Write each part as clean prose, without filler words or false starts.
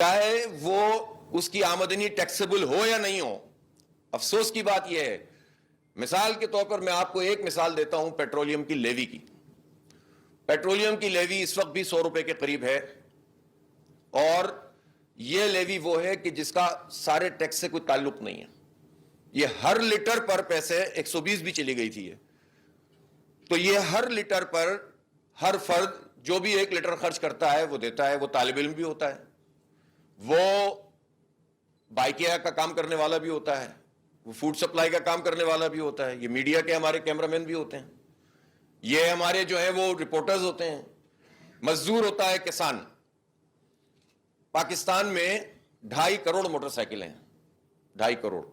چاہے وہ اس کی آمدنی ٹیکسیبل ہو یا نہیں ہو. افسوس کی بات یہ ہے، مثال کے طور پر میں آپ کو ایک مثال دیتا ہوں پیٹرولیم کی لیوی کی. پیٹرولیم کی لیوی اس وقت بھی 100 روپے کے قریب ہے، اور یہ لیوی وہ ہے کہ جس کا سارے ٹیکس سے کوئی تعلق نہیں ہے. یہ ہر لیٹر پر پیسے 120 بھی چلی گئی تھی. تو یہ ہر لیٹر پر ہر فرد جو بھی 1 لیٹر خرچ کرتا ہے وہ دیتا ہے. وہ طالب علم بھی ہوتا ہے، وہ بائکیا کا کام کرنے والا بھی ہوتا ہے، وہ فوڈ سپلائی کا کام کرنے والا بھی ہوتا ہے، یہ میڈیا کے ہمارے کیمرہ مین بھی ہوتے ہیں، یہ ہمارے جو ہیں وہ رپورٹرز ہوتے ہیں، مزدور ہوتا ہے کسان. پاکستان میں 2.5 کروڑ موٹر سائیکل ہیں. 2.5 کروڑ.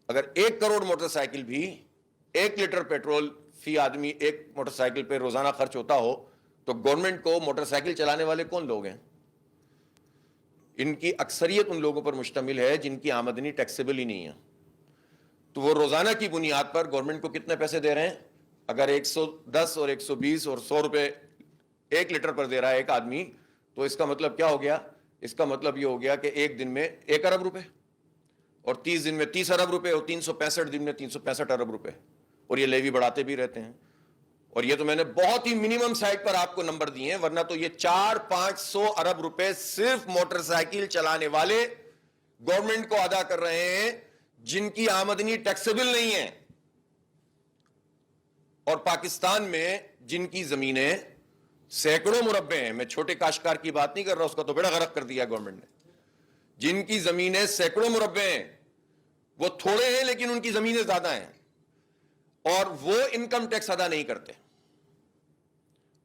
اگر 1 کروڑ موٹر سائیکل بھی 1 لیٹر پیٹرول فی آدمی 1 موٹر سائیکل پہ روزانہ خرچ ہوتا ہو تو گورنمنٹ کو موٹر سائیکل چلانے والے کون لوگ ہیں؟ ان کی اکثریت ان لوگوں پر مشتمل ہے جن کی آمدنی ٹیکسیبل ہی نہیں ہے. تو وہ روزانہ کی بنیاد پر گورنمنٹ کو کتنے پیسے دے رہے ہیں؟ اگر 110 اور 120 اور 100 روپے 1 لیٹر پر دے رہا ہے ایک آدمی، تو اس کا مطلب کیا ہو گیا؟ اس کا مطلب یہ ہو گیا کہ ایک دن میں 1 ارب روپے، اور 30 دن میں 30 ارب روپے، اور 365 دن میں 365 ارب روپے. اور یہ لیوی بڑھاتے بھی رہتے ہیں. اور یہ تو میں نے بہت ہی منیمم سائٹ پر آپ کو نمبر دیے ہیں، ورنہ تو یہ 400-500 ارب روپے صرف موٹر سائیکل چلانے والے گورنمنٹ کو ادا کر رہے ہیں جن کی آمدنی ٹیکسیبل نہیں ہے. اور پاکستان میں جن کی زمینیں سینکڑوں مربع ہیں، میں چھوٹے کاشتکار کی بات نہیں کر رہا، اس کا تو بڑا غرق کر دیا گورنمنٹ نے. جن کی زمینیں سینکڑوں مربع ہیں، وہ تھوڑے ہیں لیکن ان کی زمینیں زیادہ ہیں، اور وہ انکم ٹیکس ادا نہیں کرتے.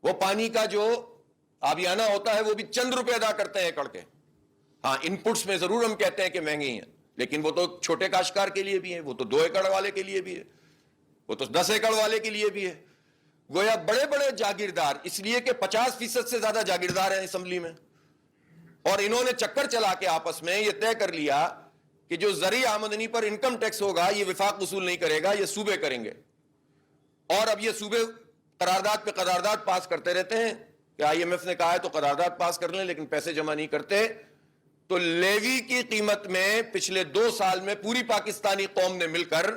وہ پانی کا جو آبیانہ ہوتا ہے وہ بھی چند روپے ادا کرتے ہیں ایکڑ کے. ہاں، ان پٹس میں ضرور ہم کہتے ہیں کہ مہنگے ہیں، لیکن وہ تو چھوٹے کاشتکار کے لیے بھی ہے، وہ تو 2 ایکڑ والے کے لیے بھی ہے، وہ تو 10 ایکڑ والے کے لیے بھی ہے. گویا بڑے بڑے جاگیردار، اس لیے کہ 50% سے زیادہ جاگیردار ہیں اسمبلی میں، اور انہوں نے چکر چلا کے آپس میں یہ طے کر لیا کہ جو زرعی آمدنی پر انکم ٹیکس ہوگا یہ وفاق وصول نہیں کرے گا، یہ صوبے کریں گے. اور اب یہ صوبے قرارداد پہ قرارداد پاس کرتے رہتے ہیں کہ آئی ایم ایف نے کہا ہے تو قرارداد پاس کر لیں، لیکن پیسے جمع نہیں کرتے. تو لیوی کی قیمت میں پچھلے 2 سال میں پوری پاکستانی قوم نے مل کر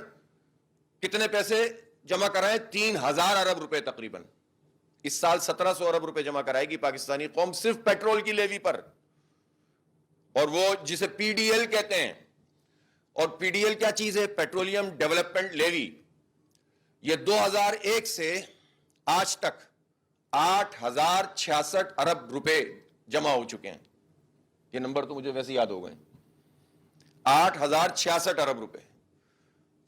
کتنے پیسے جمع کرائے؟ 3000 ارب روپے تقریباً. اس سال 1700 ارب روپے جمع کرائے گی پاکستانی قوم صرف پیٹرول کی لیوی پر. اور وہ جسے پی ڈی ایل کہتے ہیں، اور پی ڈی ایل کیا چیز ہے؟ Petroleum development levy. یہ 2001 سے آج تک 8066 ارب روپے جمع ہو چکے ہیں. یہ نمبر تو مجھے ویسے یاد ہو گئے، 8066 ارب روپے.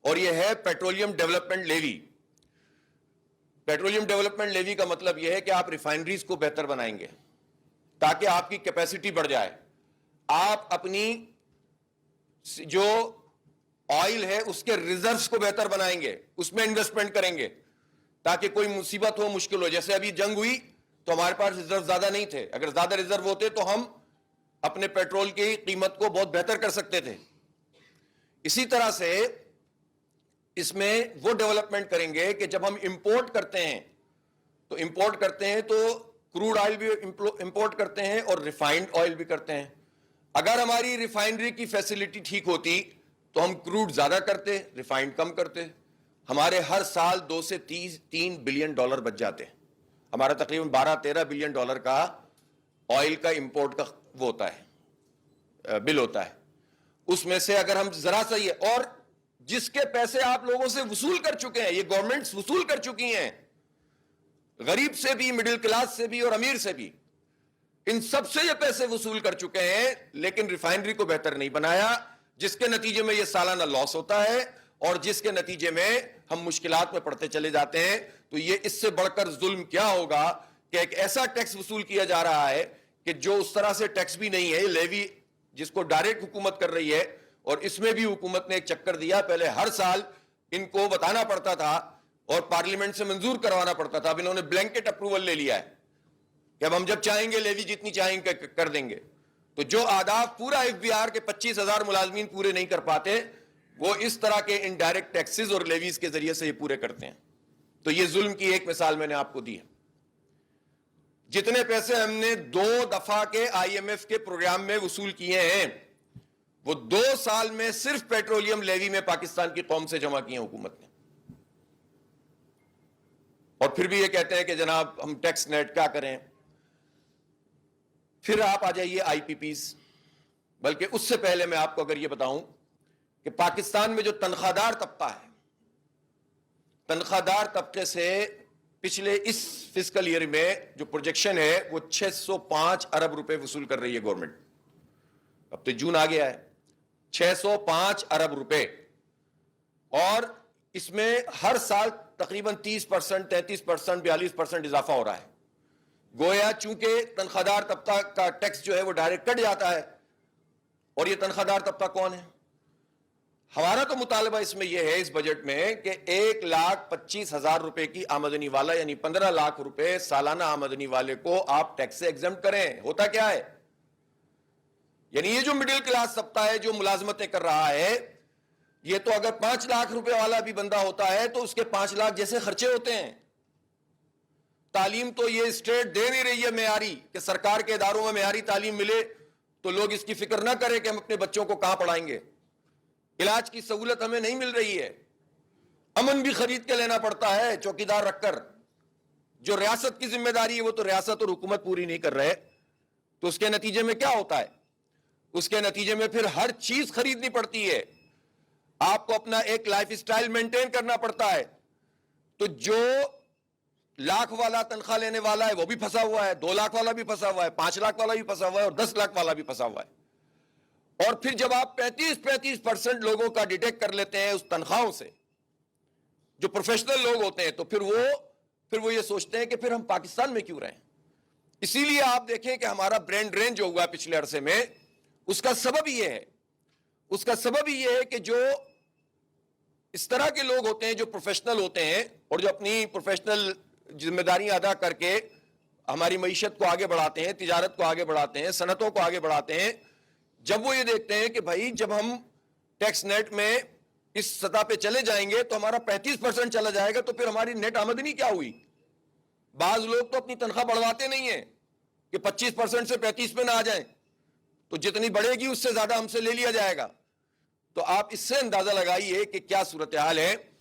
اور یہ ہے petroleum development levy. Petroleum development levy کا مطلب یہ ہے کہ آپ ریفائنریز کو بہتر بنائیں گے تاکہ آپ کی کیپیسٹی بڑھ جائے. آپ اپنی جو آئل ہے اس کے ریزروز کو بہتر بنائیں گے، اس میں انویسٹمنٹ کریں گے تاکہ کوئی مصیبت ہو، مشکل ہو. جیسے ابھی جنگ ہوئی تو ہمارے پاس ریزرو زیادہ نہیں تھے، اگر زیادہ ریزرو ہوتے تو ہم اپنے پیٹرول کی قیمت کو بہت بہتر کر سکتے تھے. اسی طرح سے اس میں وہ ڈیولپمنٹ کریں گے کہ جب ہم امپورٹ کرتے ہیں تو کروڈ آئل بھی امپورٹ کرتے ہیں اور ریفائنڈ آئل بھی کرتے ہیں. اگر ہماری ریفائنری کی فیسلٹی ٹھیک ہوتی تو ہم کروڈ زیادہ کرتے، ریفائنڈ کم کرتے. ہمارے ہر سال 2 سے 3 بلین ڈالر بچ جاتے. ہمارا تقریباً 12-13 بلین ڈالر کا آئل کا امپورٹ کا وہ ہوتا ہے، بل ہوتا ہے. اس میں سے اگر ہم ذرا سا یہ، اور جس کے پیسے آپ لوگوں سے وصول کر چکے ہیں، یہ گورنمنٹس وصول کر چکی ہیں، غریب سے بھی، مڈل کلاس سے بھی اور امیر سے بھی، ان سب سے یہ پیسے وصول کر چکے ہیں، لیکن ریفائنری کو بہتر نہیں بنایا، جس کے نتیجے میں یہ سالانہ لاس ہوتا ہے اور جس کے نتیجے میں ہم مشکلات میں پڑتے چلے جاتے ہیں. تو یہ اس سے بڑھ کر ظلم کیا ہوگا کہ ایک ایسا ٹیکس وصول کیا جا رہا ہے کہ جو اس طرح سے ٹیکس بھی نہیں ہے، لیوی جس کو ڈائریکٹ حکومت کر رہی ہے. اور اس میں بھی حکومت نے ایک چکر دیا، پہلے ہر سال ان کو بتانا پڑتا تھا اور پارلیمنٹ سے منظور کروانا پڑتا تھا. اب انہوں نے بلینکٹ اپروول لے لیا ہے کہ اب ہم جب چاہیں گے لیوی جتنی چاہیں گے کر دیں گے. تو جو آداب پورا ایف بی آر کے 25,000 ملازمین پورے نہیں کر پاتے، وہ اس طرح کے انڈائریکٹ ٹیکسز اور لیویز کے ذریعے سے یہ پورے کرتے ہیں. تو یہ ظلم کی ایک مثال میں نے آپ کو دی ہے. جتنے پیسے ہم نے 2 دفعہ کے IMF کے پروگرام میں وصول کیے ہیں وہ 2 سال میں صرف پیٹرولیم لیوی میں پاکستان کی قوم سے جمع کیے ہیں حکومت نے. اور پھر بھی یہ کہتے ہیں کہ جناب ہم ٹیکس نیٹ کیا کریں. پھر آپ آ جائیے IPPs. بلکہ اس سے پہلے میں آپ کو اگر یہ بتاؤں کہ پاکستان میں جو تنخواہ دار طبقہ ہے, تنخواہ دار طبقے سے پچھلے اس فسکل ایئر میں جو پروجیکشن ہے وہ 605 ارب روپے وصول کر رہی ہے گورنمنٹ. اب تو جون آ گیا ہے. 605 ارب روپے, اور اس میں ہر سال تقریباً 30%, 33%, 42% اضافہ ہو رہا ہے. گویا چونکہ تنخواہ دار طبقہ کا ٹیکس جو ہے وہ ڈائریکٹ کٹ جاتا ہے. اور یہ تنخواہ دار طبقہ کون ہے؟ ہمارا تو مطالبہ اس میں یہ ہے اس بجٹ میں کہ 1,25,000 روپے کی آمدنی والا یعنی 15 لاکھ روپے سالانہ آمدنی والے کو آپ ٹیکس سے ایگزمپٹ کریں. ہوتا کیا ہے؟ یعنی یہ جو مڈل کلاس طبقہ ہے جو ملازمتیں کر رہا ہے, یہ تو اگر 5 لاکھ روپے والا بھی بندہ ہوتا ہے تو اس کے 5 لاکھ جیسے خرچے ہوتے ہیں. تعلیم تو یہ اسٹیٹ دے نہیں رہی ہے معیاری, کہ سرکار کے اداروں میں معیاری تعلیم ملے تو لوگ اس کی فکر نہ کریں کہ ہم اپنے بچوں کو کہاں پڑھائیں گے. علاج کی سہولت ہمیں نہیں مل رہی ہے. امن بھی خرید کے لینا پڑتا ہے چوکیدار رکھ کر. جو ریاست کی ذمہ داری ہے وہ تو ریاست اور حکومت پوری نہیں کر رہے. تو اس کے نتیجے میں کیا ہوتا ہے؟ اس کے نتیجے میں پھر ہر چیز خریدنی پڑتی ہے. آپ کو اپنا ایک لائف اسٹائل مینٹین کرنا پڑتا ہے. تو جو لاکھ والا تنخواہ لینے والا ہے وہ بھی پھنسا ہوا ہے, 2 لاکھ والا بھی پھنسا ہوا ہے, 5 لاکھ والا بھی پھنسا ہوا ہے, اور 10 لاکھ والا بھی پھنسا ہوا ہے. اور پھر جب آپ 35% لوگوں کا ڈیٹیکٹ کر لیتے ہیں اس تنخواہوں سے, جو پروفیشنل لوگ ہوتے ہیں, تو پھر وہ یہ سوچتے ہیں کہ پھر ہم پاکستان میں کیوں رہیں. اسی لیے آپ دیکھیں کہ ہمارا برین ڈرین جو ہوا پچھلے عرصے میں, اس کا سبب یہ ہے. اس کا سبب یہ ہے کہ جو اس طرح کے لوگ ہوتے ہیں جو پروفیشنل ہوتے ہیں اور جو اپنی پروفیشنل ذمہ داریاں ادا کر کے ہماری معیشت کو آگے بڑھاتے ہیں, تجارت کو آگے بڑھاتے ہیں, صنعتوں کو آگے بڑھاتے ہیں, جب وہ یہ دیکھتے ہیں کہ بھائی جب ہم ٹیکس نیٹ میں اس سطح پہ چلے جائیں گے تو ہمارا 35% چلا جائے گا, تو پھر ہماری نیٹ آمدنی کیا ہوئی. بعض لوگ تو اپنی تنخواہ بڑھواتے نہیں ہیں کہ 25% سے 35 پہ نہ آ جائیں, تو جتنی بڑھے گی اس سے زیادہ ہم سے لے لیا جائے گا. تو آپ اس سے اندازہ لگائیے کہ کیا صورتحال ہے.